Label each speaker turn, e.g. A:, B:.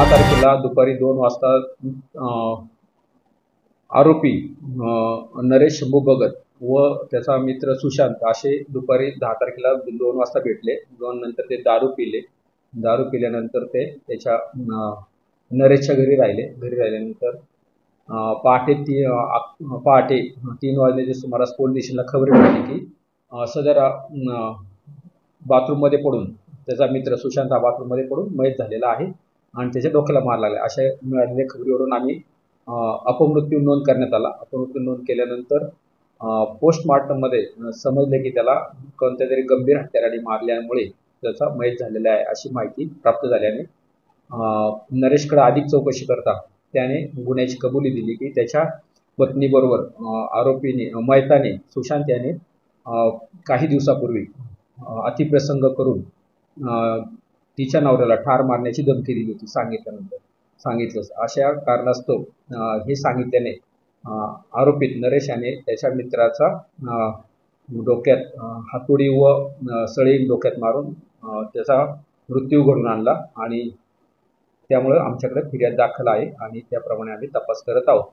A: तारखेला दुपारी 2 वाजता आरोपी नरेश शंभू भगत व त्याचा मित्र सुशांत असे दुपारी 10 तारखेला 2 वाजता भेटले. 2 नंतर ते दारू पिले. दारू पिल्यानंतर ते त्याच्या नरेशच्या घरी राहिले. घरी राहिल्यानंतर पहाटे 3 वाजल्याच्या सुमारास पोलीस स्टेशनला खबर मिळाली की सदर बाथरूममध्ये पडून त्याचा मित्र सुशांत हा बाथरूममध्ये पडून मयत झालेला आहे आणि त्याच्या डोक्याला मार लागला. अशा मिळालेल्या खबरीवरून आम्ही अपमृत्यू नोंद करण्यात आला. अपमृत्यू नोंद केल्यानंतर पोस्टमॉर्टममध्ये समजले की त्याला कोणत्या तरी गंभीर हत्याराने मारल्यामुळे त्याचा मयत झालेला आहे अशी माहिती प्राप्त झाल्याने नरेशकडे अधिक चौकशी करता त्याने गुन्ह्याची कबुली दिली की त्याच्या पत्नीबरोबर आरोपीने मयताने सुशांत याने काही दिवसापूर्वी अतिप्रसंग करून तिच्या नवऱ्याला ठार मारण्याची धमकी दिली होती. सांगितलं अशा कारणास्तव हे सांगितल्याने आरोपीत नरेश याने त्याच्या मित्राचा डोक्यात हातोडी व सळी डोक्यात मारून त्याचा मृत्यू घडून आणला आणि त्यामुळे आमच्याकडे फिर्याद दाखल आहे आणि त्याप्रमाणे आम्ही तपास करत आहोत.